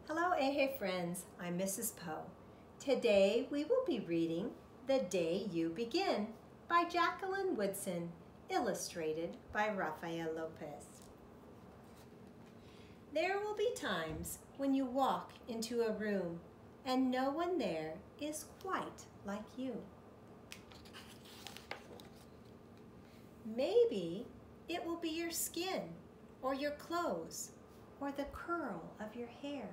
Hello, Ehe friends. I'm Mrs. Poe. Today we will be reading The Day You Begin by Jacqueline Woodson, illustrated by Rafael Lopez. There will be times when you walk into a room and no one there is quite like you. Maybe it will be your skin or your clothes or the curl of your hair.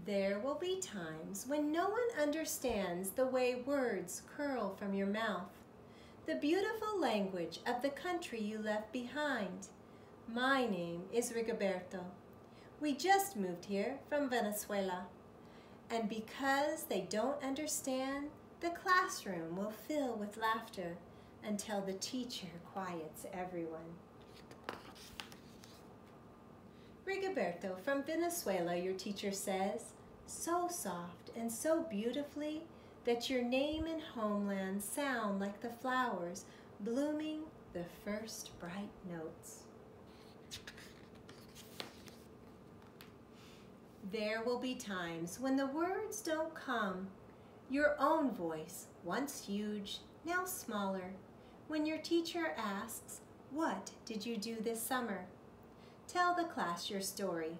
There will be times when no one understands the way words curl from your mouth, the beautiful language of the country you left behind. My name is Rigoberto. We just moved here from Venezuela. And because they don't understand, the classroom will fill with laughter until the teacher quiets everyone. Rigoberto, from Venezuela, your teacher says, so soft and so beautifully that your name and homeland sound like the flowers blooming the first bright notes. There will be times when the words don't come, your own voice, once huge, now smaller, when your teacher asks, "What did you do this summer?" Tell the class your story.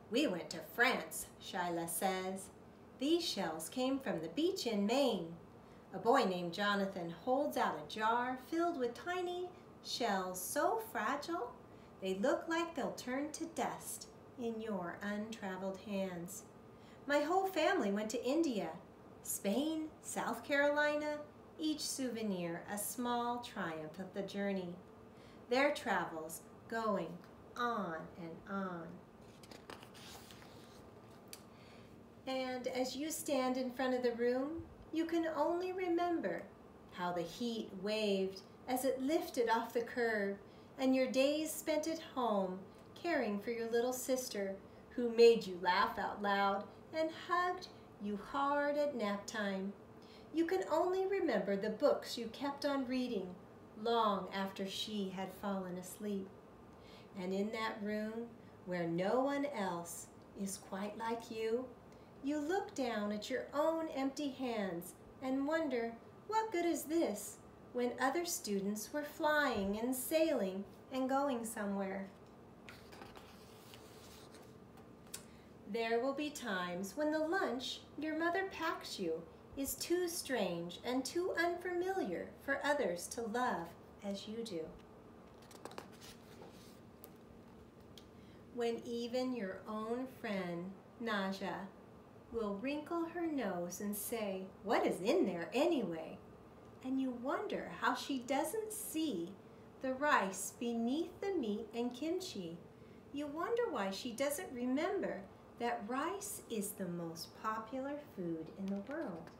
We went to France, Shyla says. These shells came from the beach in Maine. A boy named Jonathan holds out a jar filled with tiny shells so fragile they look like they'll turn to dust in your untraveled hands. My whole family went to India, Spain, South Carolina, each souvenir a small triumph of the journey. Their travels going on and on. And as you stand in front of the room, you can only remember how the heat waved as it lifted off the curb and your days spent at home caring for your little sister who made you laugh out loud and hugged you hard at nap time. You can only remember the books you kept on reading long after she had fallen asleep. And in that room where no one else is quite like you, you look down at your own empty hands and wonder, what good is this when other students were flying and sailing and going somewhere? There will be times when the lunch your mother packs you is too strange and too unfamiliar for others to love as you do. When even your own friend, Naja, will wrinkle her nose and say, "What is in there anyway?" And you wonder how she doesn't see the rice beneath the meat and kimchi. You wonder why she doesn't remember that rice is the most popular food in the world.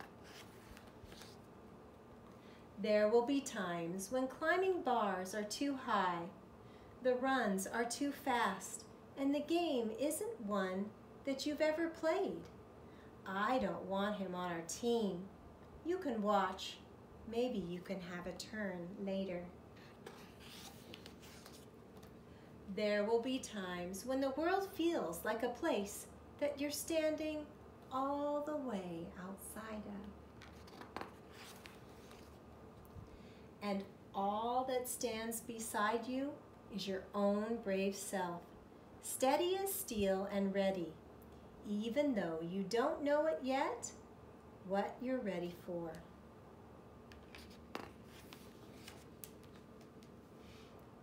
There will be times when climbing bars are too high, the runs are too fast, and the game isn't one that you've ever played. I don't want him on our team. You can watch. Maybe you can have a turn later. There will be times when the world feels like a place that you're standing all the way outside of. And all that stands beside you is your own brave self, steady as steel and ready, even though you don't know it yet, what you're ready for.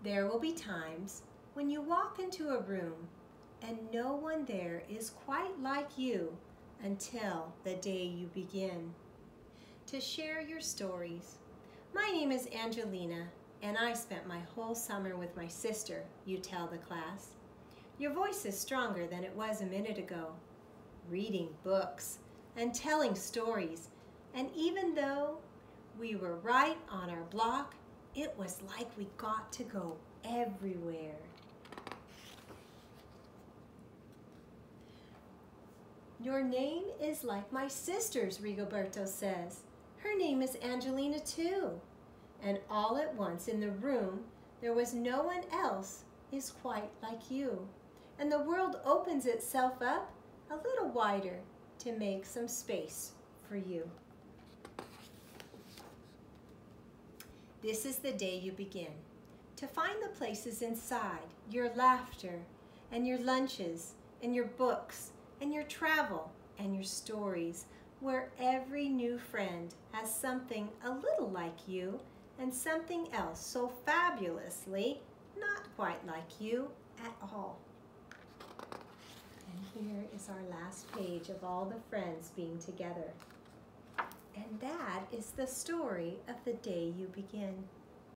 There will be times when you walk into a room and no one there is quite like you until the day you begin to share your stories. My name is Angelina, and I spent my whole summer with my sister, you tell the class. Your voice is stronger than it was a minute ago, reading books and telling stories. And even though we were right on our block, it was like we got to go everywhere. Your name is like my sister's, Rigoberto says. Her name is Angelina too. And all at once in the room, there was no one else is quite like you, and the world opens itself up a little wider to make some space for you. This is the day you begin to find the places inside your laughter and your lunches and your books and your travel and your stories, where every new friend has something a little like you and something else so fabulously not quite like you at all. And here is our last page of all the friends being together. And that is the story of the day you begin.